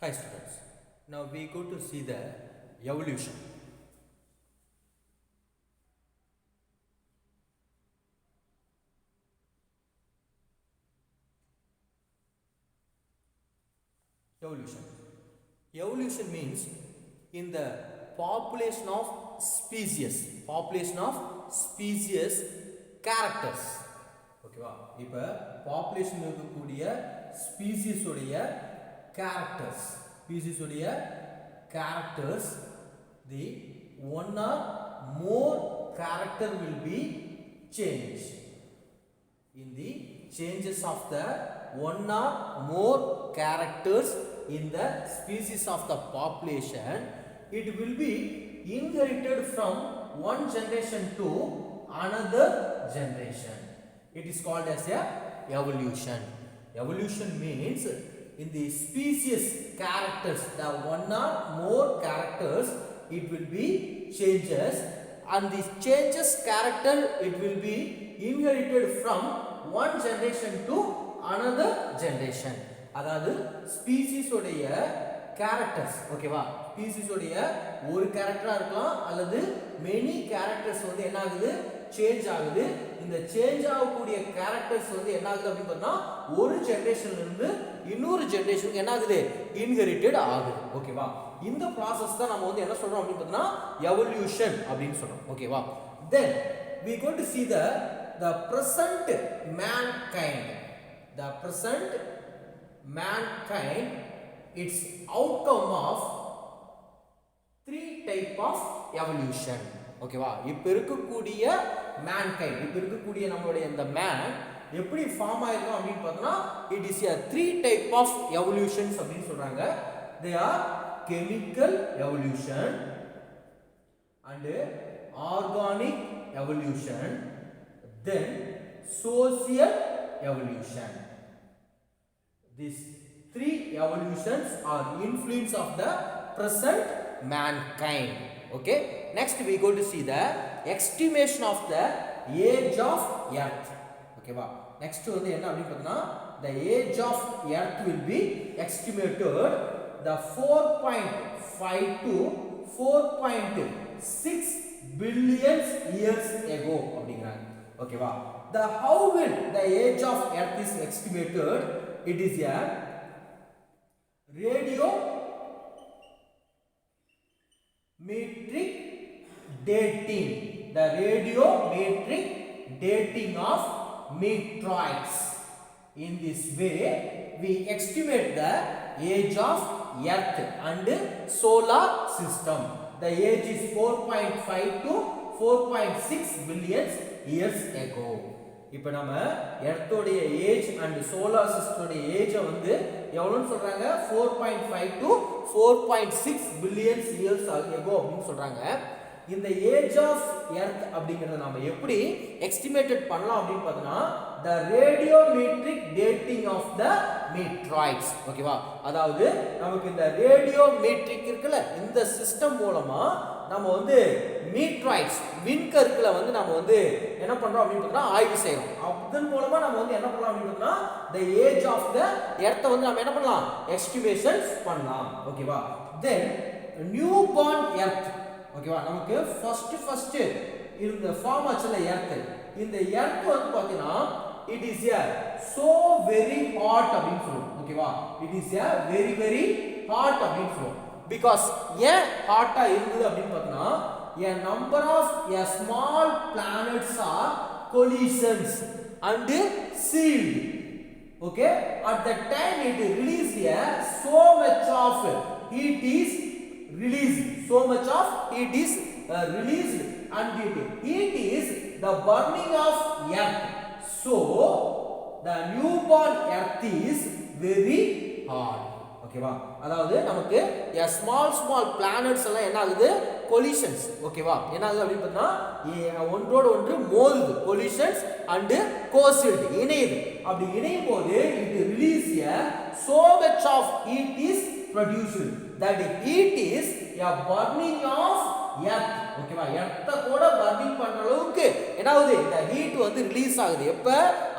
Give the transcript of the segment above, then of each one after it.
Hi students, now we go to see the evolution. Evolution. Evolution means in the population of characters. ஓகேவா இப்போ population இருக்கக்கூடிய species உடைய characters the one or more character will be changed in the changes of the one or more characters in the species of the population. It will be inherited from one generation to another generation. It is called as a evolution. Evolution means in the species characters, the one or more characters, it will be changes, and the changes character it will be inherited from one generation to another generation. அதாவது species உடைய characters, ஓகேவா, species உடைய ஒரு கேரக்டரா இருக்கலாம் அல்லது many characters வந்து என்ன ஆகுது, சேஞ்ச் ஆகுது. இந்த சேஞ்ச் ஆகக்கூடிய கேரக்டர்ஸ் வந்து என்ன ஆகுது அப்படின்னு பார்த்தா ஒரு ஜெனரேஷன்ல இருந்து இன்னொரு ஜெனரேஷனுக்கு என்ன ஆகுது, இன்ஹெரிட்டட் ஆகுது. ஓகேவா, இந்த ப்ராசஸ் தான் நம்ம வந்து என்ன சொல்றோம் அப்படின்னு பார்த்தா எவல்யூஷன் அப்படின்னு சொல்றோம். ஓகேவா, then we go to see the present mankind. The present mankind, its outcome of three type of evolution. ஓகேவா, இப்போ இருக்கக்கூடிய mankind, இப்போ இருக்கக்கூடிய நம்மளுடைய இந்த man எப்படி ஃபார்ம் ஆயிருக்கும் அப்படின்னு பார்த்தோம்னா it is a three type of evolutions அப்படின்னு சொல்றாங்க. They are chemical evolution and organic evolution, then social evolution. These three evolutions are influence of the present mankind. Okay, next we go to see the estimation of the age of earth. Okay va, next வந்து என்ன அப்படி பார்த்தா the age of earth will be estimated the 4.5 to 4.6 billion years ago அப்படிங்கறாங்க. Okay va, the how will the age of earth is estimated? It is a radiometric dating, the radiometric dating of meteorites. In this way we estimate the age of earth and solar system. The age is 4.5 to 4.6 billion years ago. இப்போ நம்ம எர்த்தோடைய age and solar சிஸ்டமோட age வந்து எவ்வளவுன்னு சொல்றாங்க, 4.5 to 4.6 billion years ago அப்படின்னு சொல்றாங்க. இந்த age of earth அப்படிங்கறத நாம எப்படி எஸ்டிமேட்டட் பண்ணலாம் அப்படின்னு பார்த்தோம்னா the radiometric dating of the meteorites. ஓகேவா, அதாவது நமக்கு இந்த ரேடியோமெட்ரிக் இருக்குல்ல, இந்த சிஸ்டம் மூலமா நம்ம வந்து மீட்ராய்ட்ஸ் விண்கற்களை வந்து நம்ம வந்து என்ன பண்றோம் அப்படின்னு பார்த்தா ஆய்வு செய்யறோம். அதன் மூலமா நம்ம வந்து என்ன பண்ணலாம் அப்படின்னு பார்த்தா the age of the earth வந்து நம்ம என்ன பண்ணலாம், எஸ்டிமேஷன்ஸ் பண்ணலாம். ஓகேவா, then newborn earth. ஓகேவா, நமக்கு ஃபர்ஸ்ட் இந்த ஃபார்ம் ஆச்சுல எர்த், இந்த எர்த் வந்து பாத்தீங்கன்னா it is a so very hot அப்படின்னு சொல்லுவோம். ஓகேவா, it is a very very hot அப்படின்னு சொல்லுவோம். because ஏன் ஹாட்டா இருந்தது அப்படின்னு பார்த்தீங்கன்னா a number of a small planets are collisions and sealed. Okay, at that time it released so much of heat is released, and heat is the burning of earth. So the newborn earth is very hot. ஓகேவா, அதாவது நமக்கு small planets எல்லாம் என்ன ஆகுது, collisions. ஓகேவா, என்ன ஆகுது அப்படின்னு பார்த்தா ஒன்றோட ஒன்று மோதுது, கொலிஷன்ஸ் அண்ட் கோசில்ட் இணையுது. அப்படி இணையும் போது it release so much of heat is produced, that heat is a burning of earth. ஓகேவா எர்த்த கூட பர்னிங் பண்ற அளவுக்கு என்ன ஆகுது இந்த ஹீட் வந்து ரிலீஸ் ஆகுது எப்ப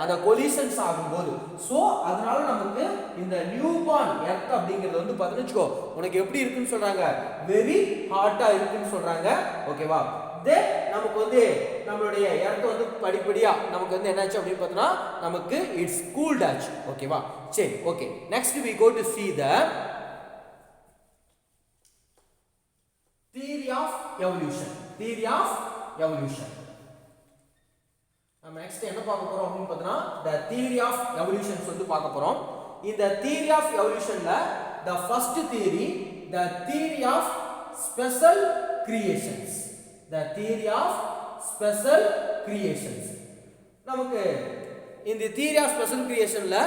அந்த கொலிஷன்ஸ் ஆகும்போது சோ அதனால நமக்கு இந்த நியூ பார்ன் எர்த் அப்படிங்கிறது வந்து பாத்தீங்கன்னா உனக்கு எப்படி இருக்குன்னு சொல்றாங்க வெரி ஹாட்டா இருக்குன்னு சொல்றாங்க ஓகேவா then நமக்கு வந்து நம்மளுடைய எர்த் வந்து படிப்படியா நமக்கு வந்து என்னாச்சு அப்படி பார்த்தா நமக்கு இட்ஸ் கூல்ட் ஆச்சு ஓகேவா சரி okay next we go to see the theory of evolution நம்ம next என்ன பார்க்க போறோம் அப்படினு பார்த்தா the theory of evolution வந்து பார்க்க போறோம் இந்த theory of evolutionல the first theory the theory of special creations நமக்கு இந்த theory of special creationல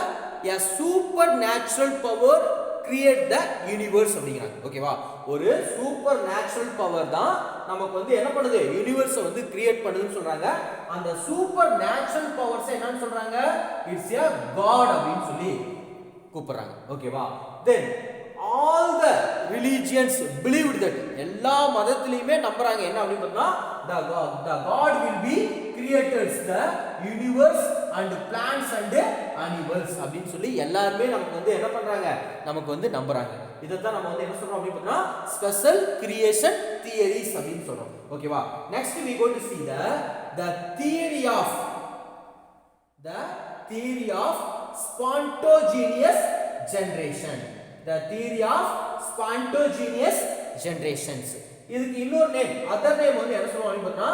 a supernatural power create the universe அப்படிங்கறாங்க ஓகேவா ஒரு சூப்பர் நேச்சுரல் பவர் தான் நமக்கு வந்து என்ன பண்ணுது யுனிவர்ஸ் வந்து கிரியேட் பண்ணுதுன்னு சொல்றாங்க அந்த சூப்பர் நேச்சுரல் பவர்ஸ் என்னன்னு சொல்றாங்க இட்ஸ் a god அப்படினு சொல்லி கூப்பிடுறாங்க ஓகேவா then all the religions believed that எல்லா மதத்திலயுமே நம்பறாங்க என்ன அப்படி பார்த்தா the god will be creators the universe and plants and animals அப்படினு சொல்லி எல்லாரும் நமக்கு வந்து என்ன பண்றாங்க நமக்கு வந்து நம்பறாங்க இத தான் நம்ம வந்து என்ன சொல்றோம் அப்படி பார்த்தா ஸ்பெஷல் கிரியேஷன் தியரிஸ் அப்படினு சொல்றோம் ஓகேவா next we go to see the theory of spontaneous generation generations இதுக்கு இன்னொரு நேம் அதர் நேம் வந்து என்ன சொல்லுவாங்க அப்படினா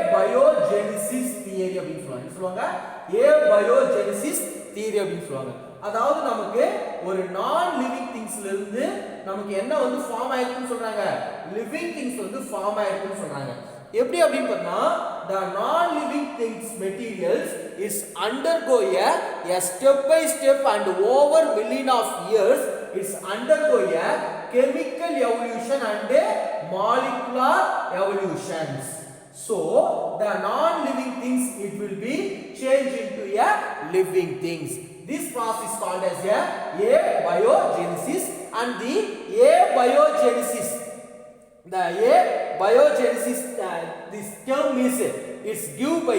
abiogenesis theory அப்படினு சொல்லுவாங்க abiogenesis theory அப்படினு சொல்லுவாங்க அதாவது நமக்கு ஒரு நான் லிவிங் திங்ஸ்ல இருந்து நமக்கு என்ன வந்து ஃபார்ம் ஆயிருக்குன்னு சொல்றாங்க லிவிங் திங்ஸ் வந்து ஃபார்ம் ஆயிருக்குன்னு சொல்றாங்க எப்படி அப்படினு பார்த்தா the non living things materials is undergo a step by step and over million of years it's undergo a chemical evolution and molecular evolutions so the non living things it will be changed into a living things this process is called as abiogenesis and the abiogenesis this term is it's given by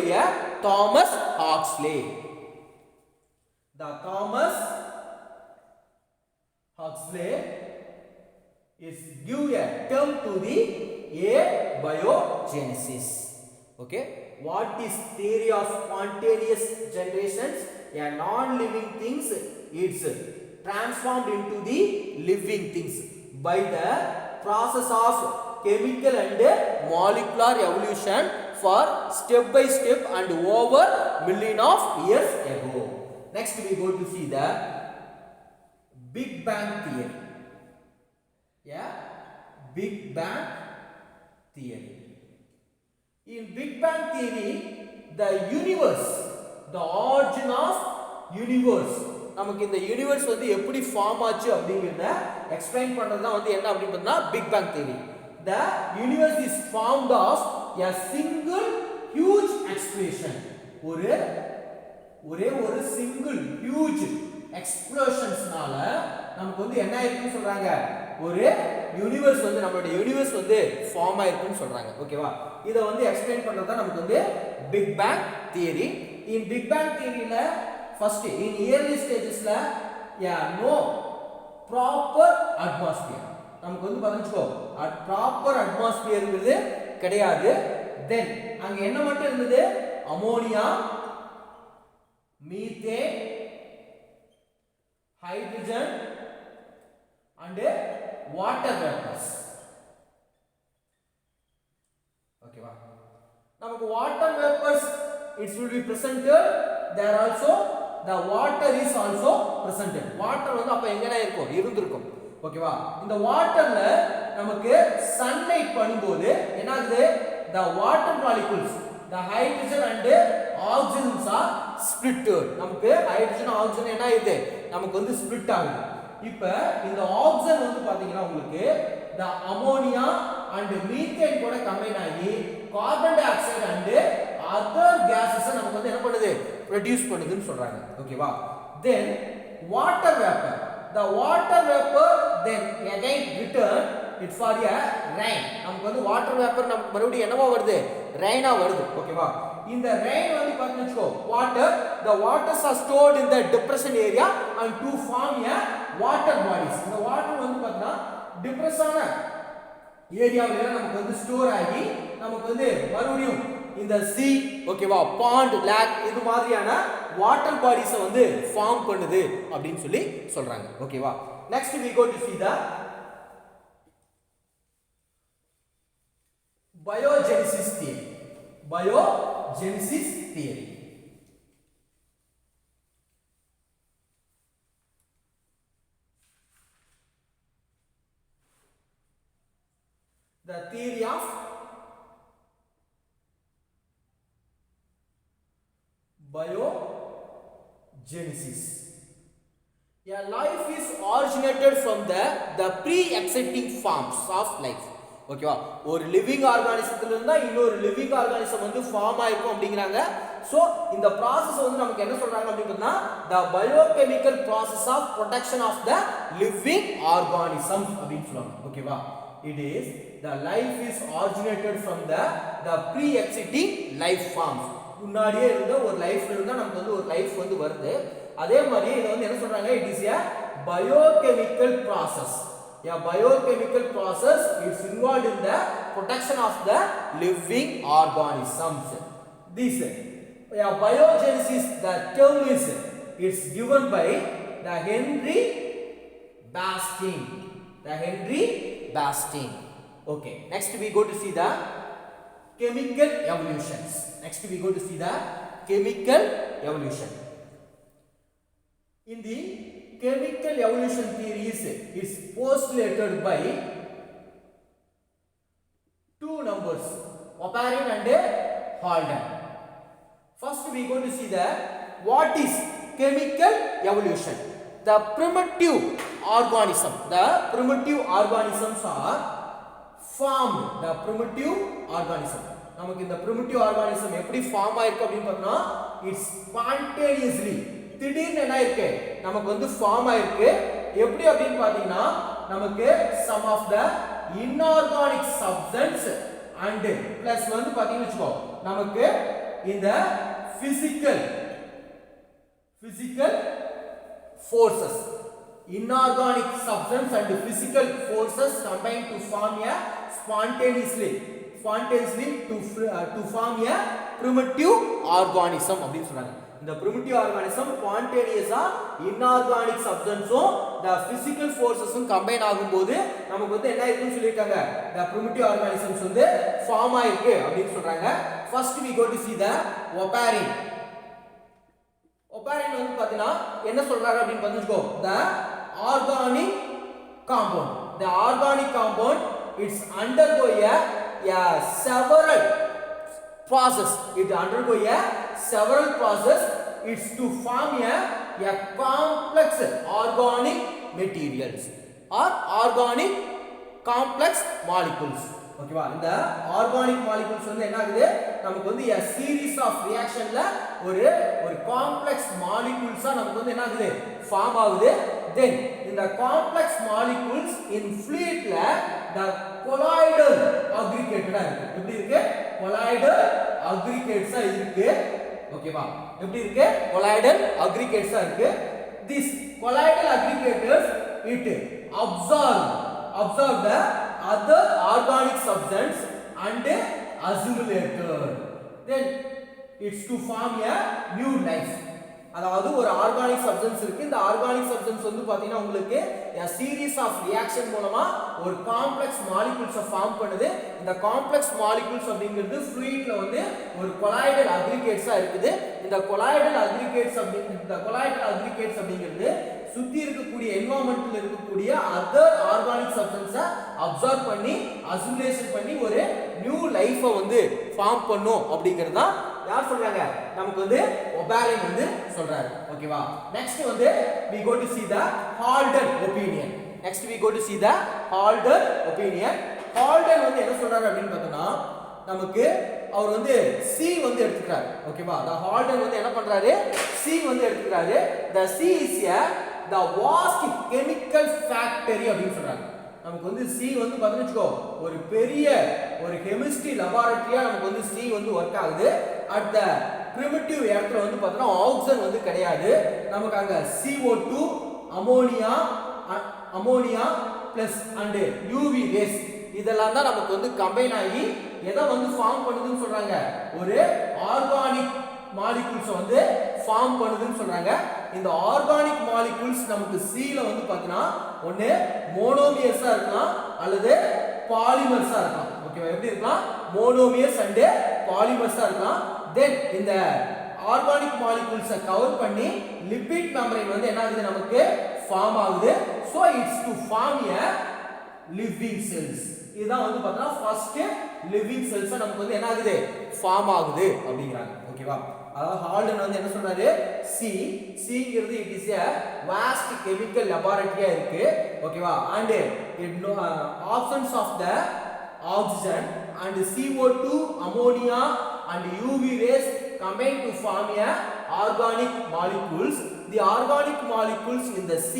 Thomas Huxley. The Thomas Huxley is give a term to the abiogenesis. Okay, what is theory of spontaneous generations? A non-living things it's transformed into the living things by the process of chemical and molecular evolution for step by step and over million of years ago. Next we go to see the Big Bang theory. Big Bang theory. In Big Bang theory, the universe, the origin of universe நமக்கு இந்த universe வந்து எப்படி form ஆச்சு அப்படிங்கறத explain பண்றது தான் வந்து என்ன அப்படி பார்த்தா big bang theory the universe is formed of a single huge explosion ஒரே ஒரு சிங்கிள் huge எக்ஸ்ப்ளோஷன்ஸ்னால நமக்கு வந்து என்ன ஆயிருக்குன்னு சொல்றாங்க ஒரு யூனிவர்ஸ் வந்து நம்மளுடைய யூனிவர்ஸ் வந்து ஃபார்ம் ஆயிருக்குன்னு சொல்றாங்க ஓகேவா இத வந்து எக்ஸ்பிளைன் பண்றது தான் நமக்கு வந்து big bang theory in big bang theoryல first in early stagesல no proper atmosphere நமக்கு வந்து பாருங்க ப்ராப்பர் அட்மாஸ்பியர்ங்கிறது கிடையாது தென் அங்க என்ன மட்டும் இருந்தது ammonia methane hydrogen and water vapors ஓகேவா நமக்கு water vapors it will be presented there also the water is also presented water வந்து அப்ப எங்கனா இருக்கும் இருந்திருக்கும் ஓகேவா இந்த வாட்டர்ல நமக்கு சன்லைட் படும்போது என்ன ஆகுது the water molecules the hydrogen and oxygens are splitted நமக்கு ஹைட்ரஜன் ஆக்ஸிஜன் என்ன ஆகுது நமக்கு வந்து ஸ்ப்ளிட் ஆகுது இப்போ இந்த ஆக்ஸிஜன் வந்து பாத்தீங்கன்னா உங்களுக்கு the ammonia and methane கூட கம்பைன் ஆகி carbon di oxide and other gases நமக்கு வந்து என்ன பண்ணுது ப்ரொடியூஸ் பண்ணுதுன்னு சொல்றாங்க ஓகேவா then water vapor the water vapor then again return it for a rain. நமக்கு வந்து வாட்டர் வேப்பர் நமக்கு மறுபடியும் என்னவா வருது, ரெயினா வருது. ஓகேவா? இந்த ரெயின் வந்து பாத்தீங்கன்னா வெச்சுக்கோ, water, the waters are stored in the depression area and to form a water bodies. இந்த வாட்டர் வந்து பாத்தீங்கன்னா டிப்ரெஷனான ஏரியாவில நமக்கு வந்து ஸ்டோர் ஆகி நமக்கு வந்து மறுபடியும் இந்த sea, ஓகேவா, pond, lake இது மாதிரியான வாட்டர் பாடிஸை வந்து ஃபார்ம் பண்ணுது அப்படின்னு சொல்லி சொல்றாங்க. ஓகேவா? next we go to see the biogenesis theory. Biogenesis theory. The theory of biogenesis. A life is originated from the pre-existing forms of life. ஓகேவா? ஒரு லிவிங் ஆர்கானிசத்துல இருந்தா இன்னொரு லிவிங் ஆர்கானிசம் வந்து ஃபார்ம் ஆயிருக்கும் அப்படிங்கறாங்க. சோ இந்த process வந்து நமக்கு என்ன சொல்றாங்க அப்படினா the biochemical process of protection of the living organisms அப்படினு சொல்றாங்க. ஓகேவா? It is the life is originated from the pre-existing life forms. முன்னாடியே இருந்த ஒரு லைஃப்ல இருந்தா நமக்கு வந்து ஒரு லைஃப் வந்து வருது. அதே மாதிரி இது வந்து என்ன சொல்றாங்க, it is a biochemical process. A biochemical process is involved in the protection of the living organisms. This biogenesis, the term is it's given by the Henry Basting. Okay, next we go to see the chemical evolutions. Chemical evolution. In the chemical evolution theories is postulated by two numbers, Oparin and Haldan. First we go to see the what is chemical evolution. The primitive organisms are formed. The primitive organism, நமக்கு இந்த primitive organism எப்படி form ஆயிருக்கு அப்படினு பார்த்தா it's spontaneously, திடீர்னு என்ன இருக்கு நமக்கு வந்து ஃபார்ம் ஆயிருக்கு. எப்படி அப்படினு பாத்தீங்கன்னா நமக்கு some of the inorganic substance and plus வந்து பாத்தீங்கன்னா வெச்சுக்கோ நமக்கு இந்த physical forces, inorganic substance and physical forces combine to form a spontaneously to form a primitive organism அப்படி சொல்றாங்க. இந்த primitive organism spontaneously inorganic substanceம் the physical forcesம் combine ஆகும்போது நமக்கு வந்து என்ன இருக்குன்னு சொல்லிருக்காங்க, the primitive organisms வந்து ஃபார்ம் ஆயிருக்கு அப்படி சொல்றாங்க. First we go to see the Oparin வந்து பாத்தீங்கன்னா என்ன சொல்றாங்க அப்படினு பாத்துக்கோ, the organic compound it's undergo a several process. It's to form a complex organic materials or organic complex molecules. ஓகேவா? இந்த ஆர்கானிக் மாலிக்யூல்ஸ் வந்து என்ன ஆகுது நமக்கு வந்து a series of reactionல ஒரு காம்ப்ளெக்ஸ் மாலிக்யூல்ஸா நமக்கு வந்து என்ன ஆகுது ஃபார்ம் ஆகுது. then இந்த complex molecules in fluidல the colloidal aggregatedா இருக்கு. எப்படி இருக்கு? colloidal aggregatesா இருக்கு. ஓகேவா? எப்படி இருக்கு? colloidal aggregatesா இருக்கு. this colloidal aggregators it absorb the other organic substance and assimilated, then it's to form a new life. அதாவது ஒரு ஆர்கானிக் சப்ஸ்டன்ஸ் இருக்கு. இந்த ஆர்கானிக் சப்ஸ்டன்ஸ் வந்து பாத்தீங்கன்னா உங்களுக்கு a series of reaction மூலமா ஒரு காம்ப்ளெக்ஸ் மாலிக்யூல்ஸை ஃபார்ம் பண்ணுது. இந்த காம்ப்ளெக்ஸ் மாலிக்யூல்ஸ் அப்படிங்கிறது ஃப்ளூயிட்ல வந்து ஒரு கொலாய்டல் அக்ரிகேட்ஸா இருக்குது. இந்த கொலாய்டல் அக்ரிகேட்ஸ் அப்படிங்கிறது சுத்தி இருக்கக்கூடிய என்வாயரன்மெண்ட்ல இருக்கக்கூடிய அதர் ஆர்கானிக் சப்ஸ்டன்ஸை அப்சார்ப் பண்ணி அசிமுலேஷன் பண்ணி ஒரு நியூ லைஃபை வந்து ஃபார்ம் பண்ணும் அப்படிங்கிறது தான் யார் சொல்றாங்க, நமக்கு வந்து ஒபாரின் வந்து சொல்றாரு. ஓகேவா? நெக்ஸ்ட் வந்து we go to see the Haldan opinion. Haldan வந்து என்ன சொல்றாரு அப்படினு பார்த்தோம்னா நமக்கு அவர் வந்து C வந்து எடுத்துக்கிறார். ஓகேவா? the Haldan வந்து என்ன பண்றாரு, C வந்து எடுத்துக்கிறாரு. the C is the vast chemical factory அப்படினு சொல்றாங்க. நமக்கு வந்து சி வந்து பார்த்தீங்கன்னு வச்சுக்கோ ஒரு பெரிய ஒரு கெமிஸ்ட்ரி லெபார்டரியா நமக்கு வந்து சி வந்து ஒர்க் ஆகுது. அட் த பிரிமிட்டிவ் இடத்துல வந்து பார்த்தோன்னா ஆக்சிஜன் வந்து கிடையாது. நமக்கு அங்க CO2 ammonia plus and UV rays இதெல்லாம் தான் நமக்கு வந்து கம்பைன் ஆகி எதை வந்து ஃபார்ம் பண்ணுதுன்னு சொல்றாங்க, ஒரு ஆர்கானிக் மாலிகூல்ஸ் வந்து ஃபார்ம் பண்ணுதுன்னு சொல்றாங்க. இந்த ஆர்கானிக் மாலிகூல்ஸ் நமக்கு C ல வந்து பார்த்தீங்கன்னா ஒன்னு மோனோமியர்ஸா இருக்கலாம் அல்லது பாலிமர்ஸா இருக்கலாம். ஓகேவா, எப்படி இருக்கலாம், மோனோமியர்ஸ் அண்ட் பாலிமர்ஸா இருக்கலாம். தென் இந்த ஆர்கானிக் மாலிகூல்ஸை கவர் பண்ணி லிபிட் மெம்பரேன் வந்து என்ன ஆகுது, நமக்கு ஃபார்ம் ஆகுது. So it's to form a living cells. இதுதான் வந்து பார்த்தீங்கன்னா ஃபர்ஸ்ட் லிவிங் செல்ஸ் நமக்கு வந்து என்ன ஆகுது, ஃபார்ம் ஆகுது அப்படிங்கிறாங்க. ஓகேவா, அதாவது ஹால்டன் வந்து என்ன சொல்றாரு, சிங்கிறது it is a vast chemical லெபார்டரியா இருக்கு. ஓகேவா, and options of the oxygen and CO2 ammonia and UV rays combine to form a organic molecules. The organic molecules in the C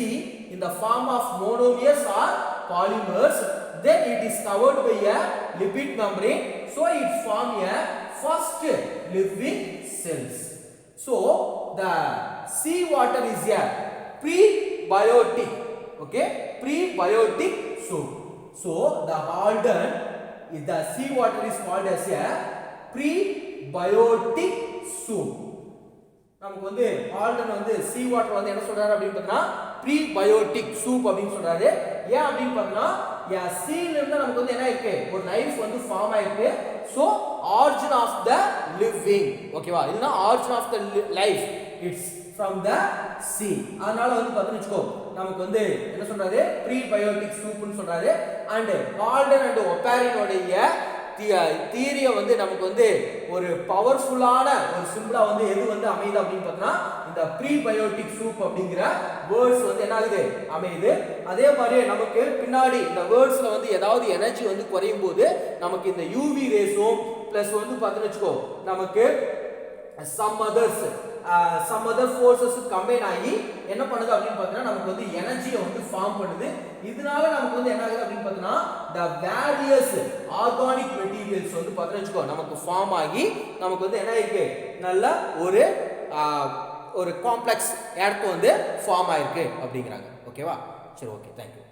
in the form of monomers or polymers, then it is covered by a lipid membrane, so it form a first living cells. So the sea water is a prebiotic, okay, prebiotic soup. So the Halden, the sea water is called as a prebiotic soup. நமக்கு வந்து Alton வந்து sea water வந்து என்ன சொல்றாரு அப்படின்னு பார்த்தா prebiotic soup அப்படின்னு சொல்றாரு. ஏன் அப்படின்னு பார்த்தா சீல இருந்து நமக்கு வந்து என்ன இருக்கு, ஒரு லைஃப் வந்து ஃபார்ம் ஆயிருக்கு. So origin of the living, ஓகேவா, இல்லனா origin of the life it's from the sea. அதனால வந்து பார்த்தீங்கன்னு வெச்சுக்கோ நமக்கு வந்து என்ன சொல்றாரு, ப்ரீபயோட்டிக் சூப்னு சொல்றாரு. அண்ட் ஆல்டன் அண்ட் ஒப்பாரினோடைய தியரியை வந்து நமக்கு வந்து ஒரு பவர்ஃபுல்லான ஒரு சிம்பிளா வந்து எது வந்து அமையுது அப்படின்னு பார்த்தா இந்த ப்ரீபயோட்டிக் சூப் அப்படிங்கிற வேர்ட்ஸ் வந்து என்ன ஆகுது, அமையுது. அதே மாதிரி நமக்கு பின்னாடி இந்த வேர்ட்ஸ்ல வந்து ஏதாவது எனர்ஜி வந்து குறையும் போது நமக்கு இந்த யூவி ரேஸும் பிளஸ் வந்து பார்த்தீங்கன்னு வெச்சுக்கோ நமக்கு some other forces combine ஆகி என்ன பண்ணுது அப்படின்னு பார்த்தீங்கன்னா நமக்கு வந்து எனர்ஜியை வந்து ஃபார்ம் பண்ணுது. இதனால நமக்கு வந்து என்ன ஆகுது அப்படின்னு பார்த்தீங்கன்னா the various organic materials வந்து பார்த்தீங்கன்னா நமக்கு ஃபார்ம் ஆகி நமக்கு வந்து என்ன இருக்கு, நல்ல ஒரு காம்ப்ளெக்ஸ் எர்த் வந்து ஃபார்ம் ஆயிருக்கு அப்படிங்கிறாங்க. ஓகேவா, சரி, ஓகே, தேங்க்யூ.